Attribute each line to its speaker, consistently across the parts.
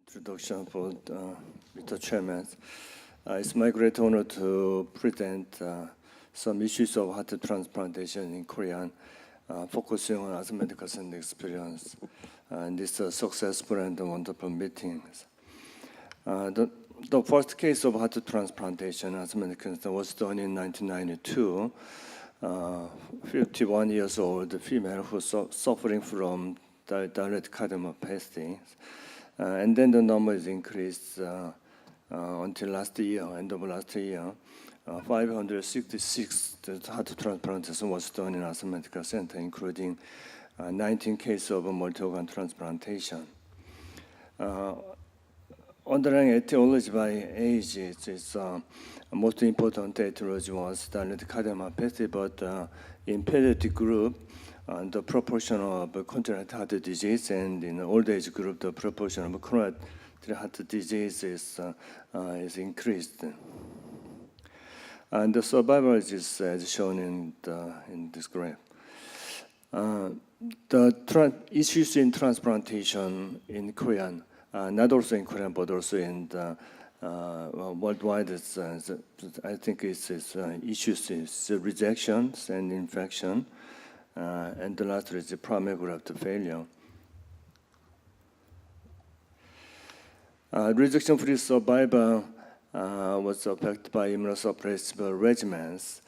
Speaker 1: introduction for Mr. Chairman. It's my great honor to present some issues of heart transplantation in Korea, focusing on Asan Medical Center Experience. And this successful and wonderful meeting. The first case of heart transplantation at Asan Medical Center was done in 1992. 51 years old female who suffering from direct cardiomyopathy. And then the number is increased until last year, end of last year. 566 heart transplantation was done in Asan Medical Center, including 19 cases of multi-organ transplantation. Underlying etiology by age is most important etiology was direct cardiomyopathy, but in pediatric group, the proportion of congenital heart disease, and in the old age group, the proportion of chronic heart disease is increased. And the survival is as shown in this graph. The issues in transplantation in Korean, not also in Korean, but also in the worldwide, I think it's issues is rejections and infection, and the last is the primary graft failure. Rejection-free survival was affected by immunosuppressive regimens.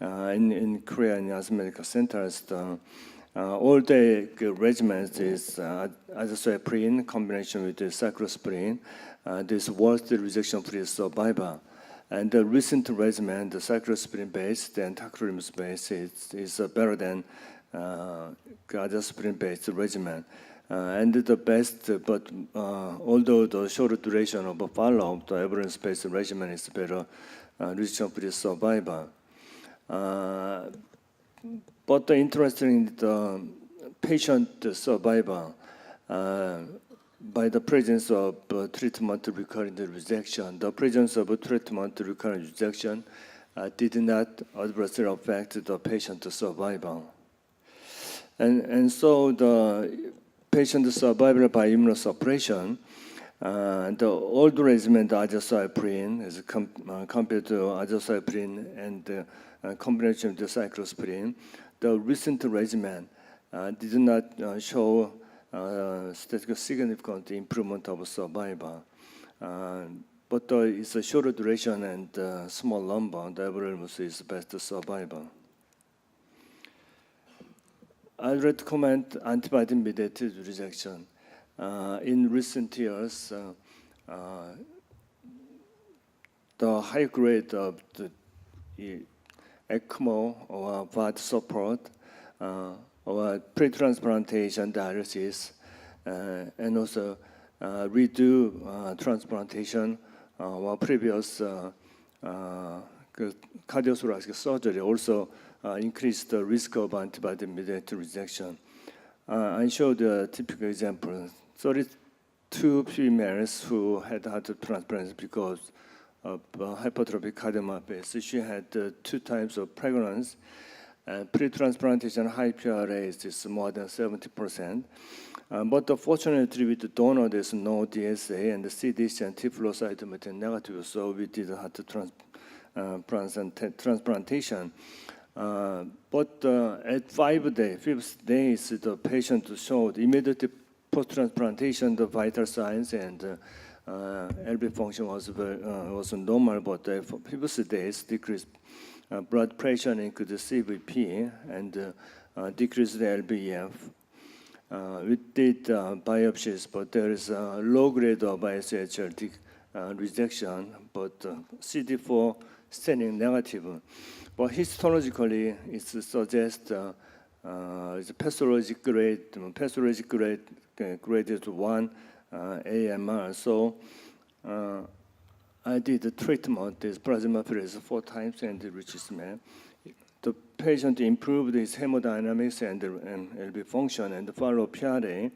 Speaker 1: In Korea, in Asan Medical Centers, the all-day regimen is azathioprine combination with the cyclosporine. This was the rejection-free survival. And the recent regimen, the cyclosporine-based and tacrolimus-based, is better than azathioprine-based regimen. And the best, but although the shorter duration of a follow-up, the evidence-based regimen is better rejection-free survival. But interesting, the patient survival by the presence of treatment recurrent rejection. The presence of treatment recurrent rejection did not adversely affect the patient survival. And so the patient survival by immunosuppression, the old regimen, the azathioprine, is compared to azathioprine and the combination of the cyclosporine. The recent regimen did not show statistically significant improvement of survival. But it's a shorter duration and small number. The average is best survival. I recommend antibody-mediated rejection. In recent years, the high grade of the ECMO or VAD support or pre-transplantation dialysis, and also redo transplantation or previous cardiothoracic surgery also increased the risk of antibody-mediated rejection. I showed a typical example. 32 females who had heart transplant because of hypertrophic cardiomyopathy. She had 2 times of pregnancy. Pre-transplantation high PRA is more than 70%. But fortunately, with the donor, there's no DSA and the CDC and T flow cytometry negative, so we did heart transplantation. But at 5th days, the patient showed immediately post-transplantation the vital signs and LV function was normal, but at 5th days decreased blood pressure and increased CVP and decreased the LVEF. We did biopsies, but there is a low grade of ISHLT rejection, but CD4 staining negative. But histologically, it suggests it's pathologic grade graded 1 AMR. So I did the treatment, this plasmapheresis 4 times and the Richisman. The patient improved his hemodynamics and LV function and follow PRA.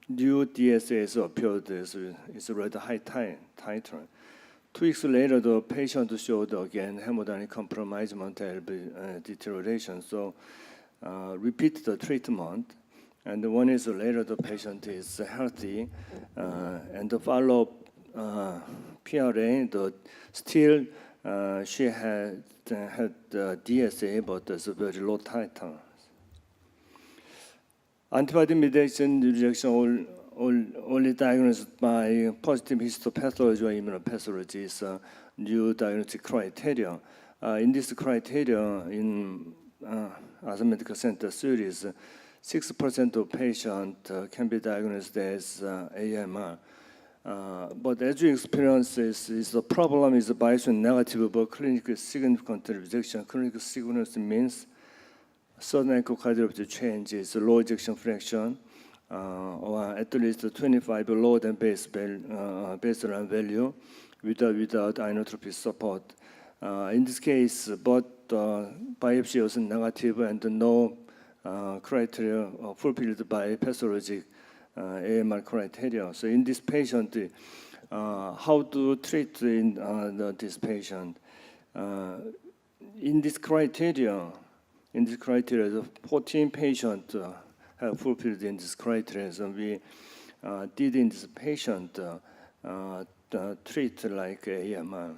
Speaker 1: New DSAs appeared is rather high titer. 2 weeks later, the patient showed again hemodynamic compromisement, LV deterioration. So repeat the treatment. and 1 year later the patient is healthy, and the follow-up PRA, still she had DSA, but it's a very low titer. Antibody-mediated rejection only diagnosed by positive histopathology or immunopathology is a new diagnostic criteria. In this criteria, in Asan Medical Center series, 6% of patients can be diagnosed as AMR. But as you experience, the problem is biopsy negative but clinically significant rejection. Clinical significance means sudden echocardiography change is low ejection fraction, or at least 25 lower than baseline value without inotropy support. In this case, both biopsy was negative and no criteria fulfilled by pathologic AMR criteria. So in this patient, how to treat this patient? In this criteria, the 14 patients have fulfilled in this criteria. So we did in this patient treat like AMR.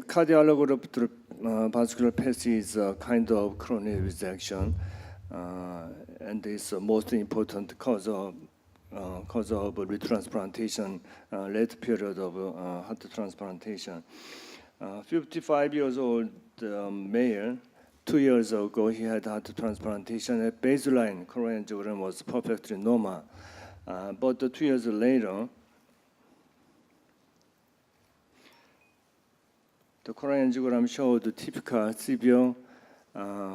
Speaker 1: Cardiolograft vasculopathy is a kind of chronic rejection, and it's the most important cause of retransplantation, late period of heart transplantation. 55 years old male, 2 years ago he had heart transplantation. At baseline coronary angiogram was perfectly normal, but 2 years later, the coronary angiogram showed the typical severe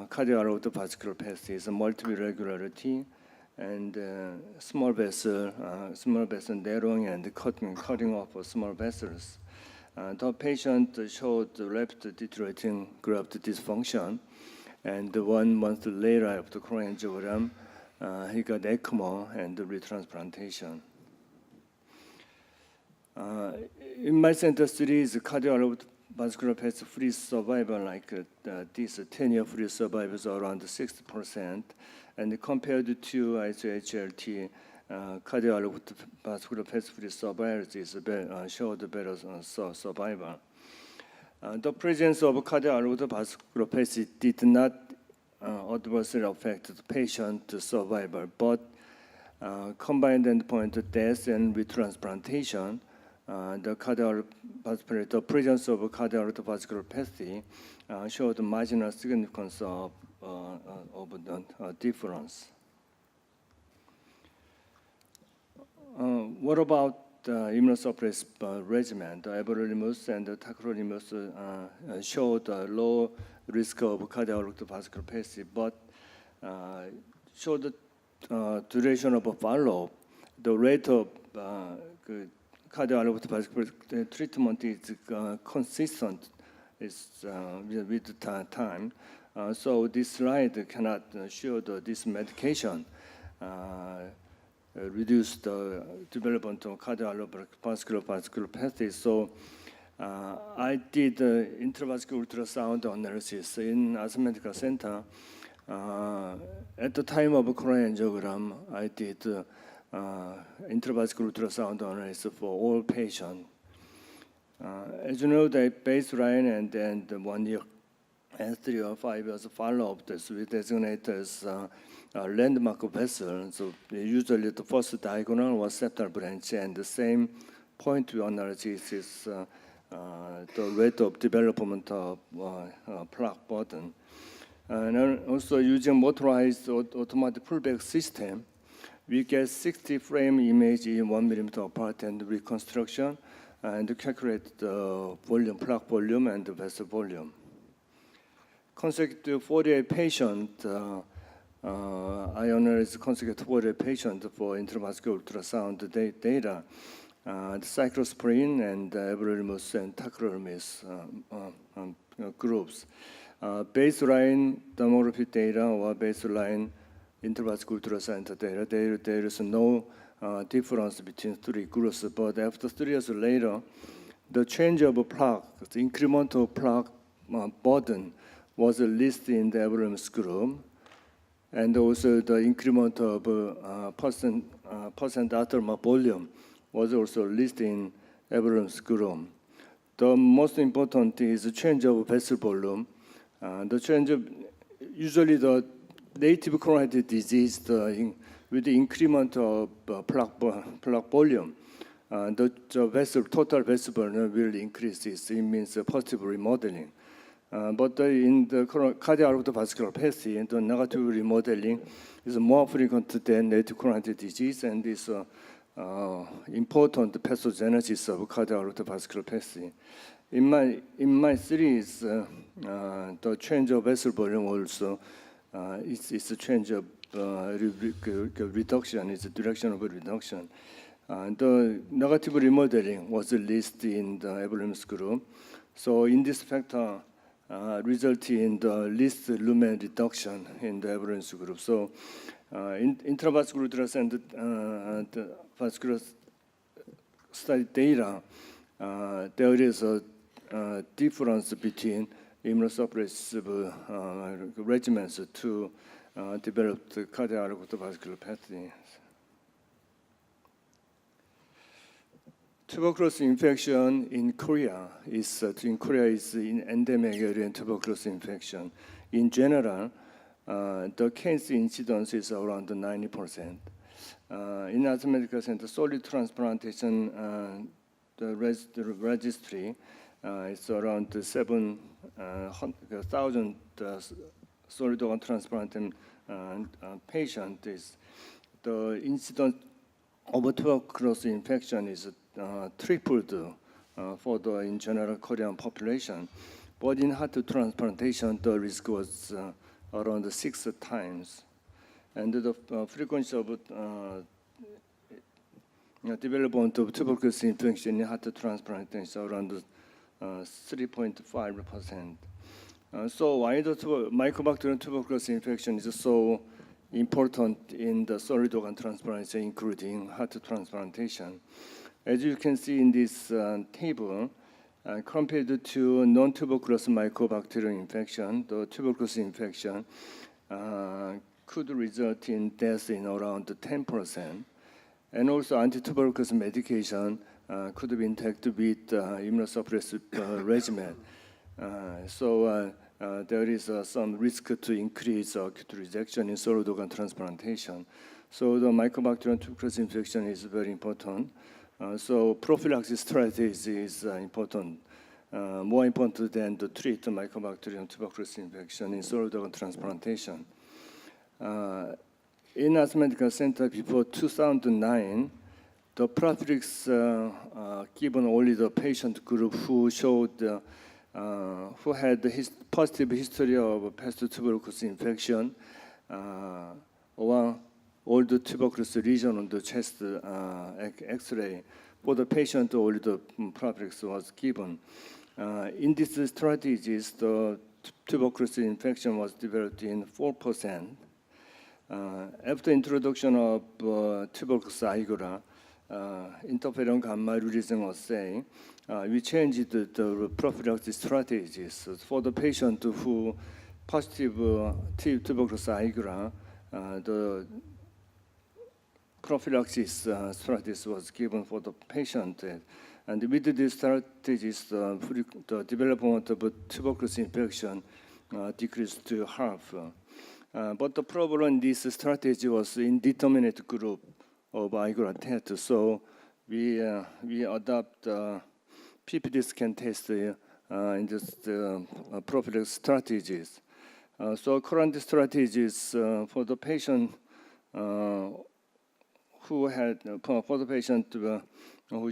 Speaker 1: cardiac vasculopathy, is a multiple irregularity, and small vessel narrowing and cutting off of small vessels. The patient showed rapid deteriorating graft dysfunction, and 1 month later after coronary angiogram, he got ECMO and retransplantation. In my center series, cardiac vasculopathy free survival like this 10-year free survival is around 60%, and compared to ICHLT, cardiac vasculopathy free survival is showed better survival. The presence of cardiac vasculopathy did not adversely affect the patient survival, but combined endpoint death and retransplantation, the presence of cardiac vasculopathy showed marginal significance of the difference. What about immunosuppressive regimen? The everolimus and the tacrolimus showed a low risk of cardiac vasculopathy, but showed the duration of follow-up. The rate of cardiac vascular treatment is consistent with time. So this slide cannot show this medication reduce the development of cardiac vasculopathy. So I did intravascular ultrasound analysis in Asan Medical Center. At the time of coronary angiogram, I did intravascular ultrasound analysis for all patients. As you know, the baseline and then the 1 year and 3 or 5 years follow-up, we designate as landmark vessel. So usually the first diagonal was septal branch, and the same point we analysis is the rate of development of plaque burden. And also using motorized automatic pullback system, we get 60 frame image in 1 millimeter apart and reconstruction, and calculate the volume, plaque volume, and the vessel volume. Consecutive 48 patients, I analyzed consecutive 48 patients for intravascular ultrasound data. The cyclosporine and everolimus and tacrolimus groups. Baseline demographic data or baseline intravascular ultrasound data, there is no difference between 3 groups, but after 3 years later, the change of plaque, the incremental plaque burden was listed in the everolimus group, and also the increment of percent arterial volume was also listed in everolimus group. The most important is the change of vessel volume. The change of usually the native coronary disease with the increment of plaque volume, the total vessel volume will increase. It means positive remodeling. But in the cardiac vasculopathy, the negative remodeling is more frequent than native coronary disease, and is important pathogenesis of cardiac vasculopathy. In my series, the change of vessel volume also it's a change of reduction. It's a direction of reduction. The negative remodeling was listed in the everolimus group. So in this factor, result in the least lumen reduction in the everolimus group. So in intravascular drugs and the vascular study data, there is a difference between immunosuppressive regimens to develop the cardiac vasculopathy. Tuberculosis infection in Korea is an endemic area in tuberculosis infection. In general, the case incidence is around 90%. In Asan Medical Center, solid transplantation, the registry is around 7,000 solid organ transplanted patients. The incidence of tuberculosis infection is tripled for the in general Korean population, but in heart transplantation the risk was around 6 times, and the frequency of development of tuberculosis infection in heart transplantation is around 3.5%. So why the Mycobacterium tuberculosis infection is so important in the solid organ transplantation, including heart transplantation? As you can see in this table, compared to non-tuberculous Mycobacterium infection, the tuberculosis infection could result in death in around 10%. And also anti-tuberculosis medication could be interacted with immunosuppressive regimen. So there is some risk to increase acute rejection in solid organ transplantation. So the Mycobacterium tuberculosis infection is very important. So prophylaxis strategy is important, more important than to treat the Mycobacterium tuberculosis infection in solid organ transplantation. In Asan Medical Center before 2009, the prophylaxis given only the patient group who showed who had positive history of past tuberculosis infection or all the tuberculosis lesion on the chest X-ray. For the patient, only the prophylaxis was given. In these strategies, the tuberculosis infection was developed in 4%. After introduction of tuberculosis aigura, interferon gamma releasing assay, we changed the prophylaxis strategies. For the patient who positive tuberculosis aigura, the prophylaxis strategies was given for the patient, and with these strategies, the development of tuberculosis infection decreased to half. But the problem in this strategy was indeterminate group of aigura test, so we adopt PPD scan test in this prophylaxis strategies. So current strategies for the patient who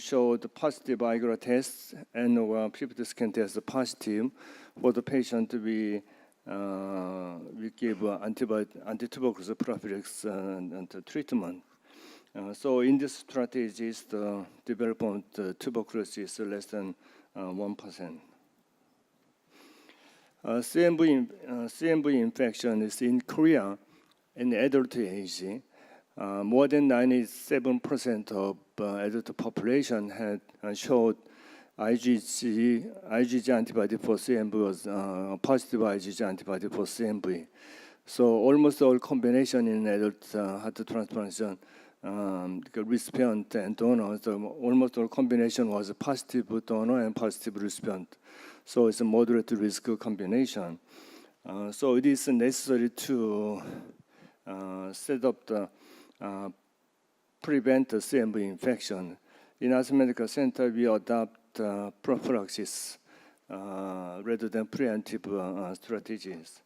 Speaker 1: showed positive aigura tests and PPD scan test positive, for the patient we give anti-tuberculosis prophylaxis and treatment. So in these strategies, the development tuberculosis is less than 1%. CMV infection is in Korea in adult age. More than 97% of adult population had showed IgG antibody for CMV was positive IgG antibody for CMV. So almost all combination in adult heart transplantation recipient and donor, so almost all combination was a positive donor and positive recipient. So it's a moderate risk combination. So it is necessary to set up the prevent the CMV infection. In Asan Medical Center, we adopt prophylaxis rather than preemptive strategies.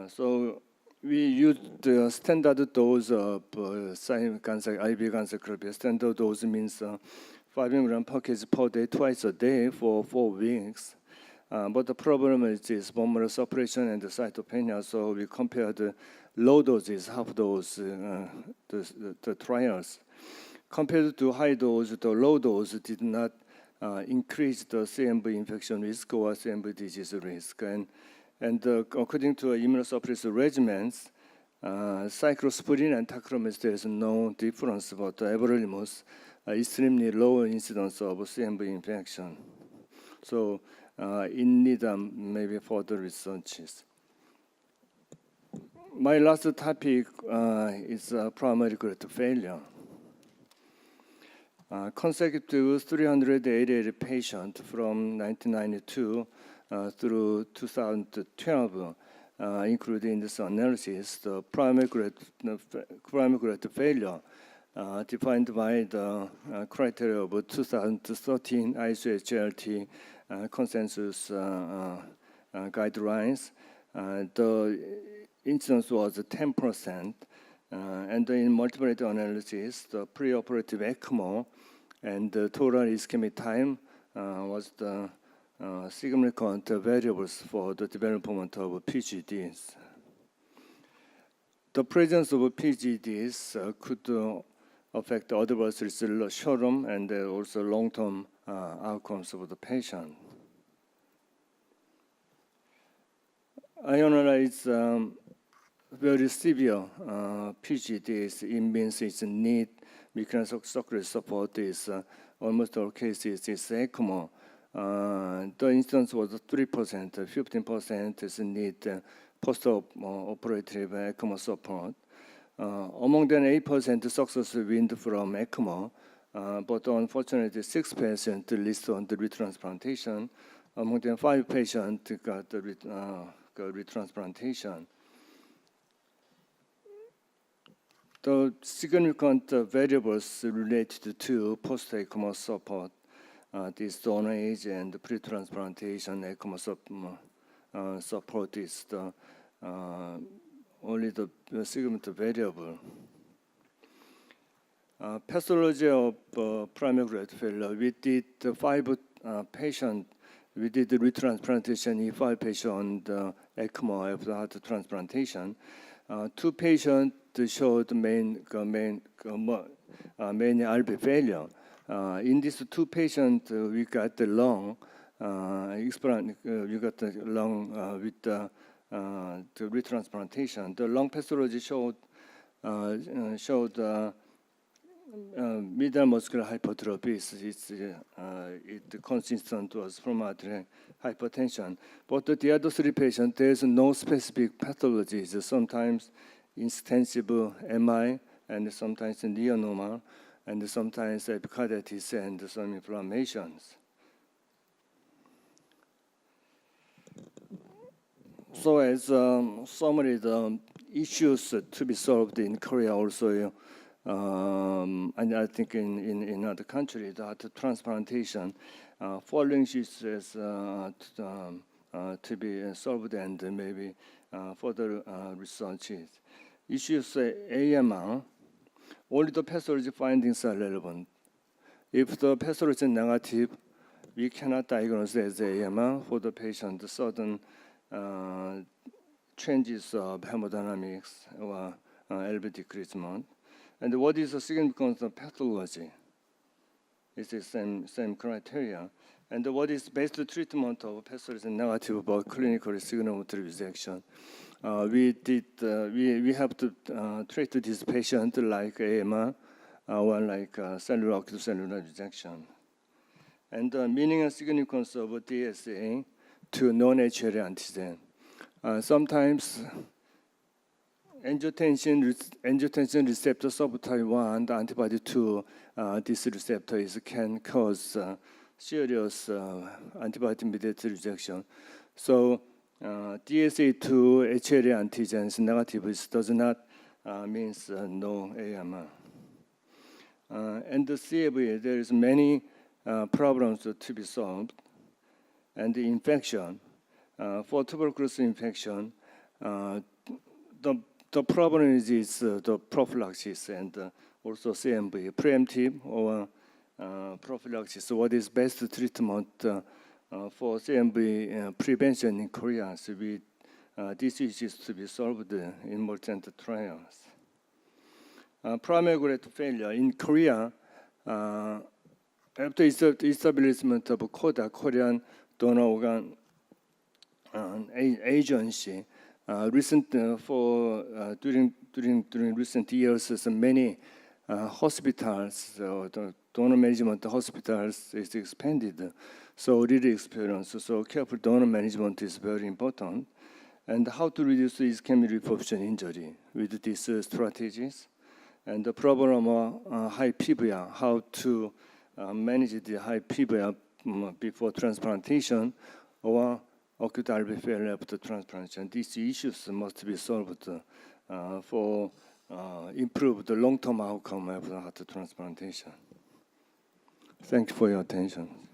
Speaker 1: So we use the standard dose of IV ganciclovir. Standard dose means 5 mg per kg per day, twice a day for 4 weeks. But the problem is this bone marrow suppression and the cytopenia. So we compare the low doses, half dose, the trials. Compared to high dose, the low dose did not increase the CMV infection risk or CMV disease risk. And according to immunosuppressive regimens, cyclosporine and tacrolimus, there is no difference, but everolimus, extremely low incidence of CMV infection. So in need maybe further researches. My last topic is primary graft failure. Consecutive 388 patients from 1992 through 2012, including this analysis, the primary graft failure defined by the criteria of 2013 ISO-HLT consensus guidelines. The incidence was 10%, and in multiple analysis, the preoperative ECMO and the total ischemic time was the significant variables for the development of PGDs. The presence of PGDs could affect adverse results short-term and also long-term outcomes of the patient. Ionized very severe PGDs, it means it's need mechanical circulatory support is almost all cases is ECMO. The instance was 3%, 15% is need post-operative ECMO support. Among them, 8% success wind from ECMO, but unfortunately 6% listed on the retransplantation. Among them, 5 patients got the retransplantation. The significant variables related to post-ECMO support, this donor age and pre-transplantation ECMO support is the only the significant variable. Pathology of primary graft failure. We did 5 patients. We did the retransplantation in 5 patients on the ECMO after heart transplantation. 2 patients showed main RB failure. In these 2 patients, we got the lung. We got the lung with the retransplantation. The lung pathology showed medial muscular hypertrophy. It consistent was from arterial hypertension. But the other 3 patients, there is no specific pathologies. Sometimes extensive MI, and sometimes neonoma, and sometimes epicarditis and some inflammations. So as summary, the issues to be solved in Korea also, and I think in other countries, that transplantation, following issues to be solved and maybe further researches. Issues AMR, only the pathology findings are relevant. If the pathology is negative, we cannot diagnose as AMR for the patient. Sudden changes of hemodynamics or LV decreasement. And what is the significance of pathology? It's the same criteria. And what is best treatment of pathology negative about clinically significant rejection? We have to treat this patient like AMR or like cellular octocellular rejection. and the meaning and significance of DSA to non-HLA antigen. Sometimes angiotensin receptor subtype 1, the antibody to this receptor can cause serious antibody-mediated rejection. So DSA to HLA antigens negative does not means no AMR. And the CAV, there is many problems to be solved. And the infection, for tuberculosis infection, the problem is the prophylaxis and also CMV, preemptive or prophylaxis. What is best treatment for CMV prevention in Korea? So this is to be solved in more center trials. Primary graft failure in Korea, after establishment of KODA, Korean Donor Organ Agency, during recent years, many hospitals, the donor management hospitals is expanded. So really experience. So careful donor management is very important. And how to reduce ischemic reperfusion injury with these strategies. And the problem of high PVR, how to manage the high PVR before transplantation or acute RV failure after transplantation. These issues must be solved for improve the long-term outcome after heart transplantation. Thank you for your attention.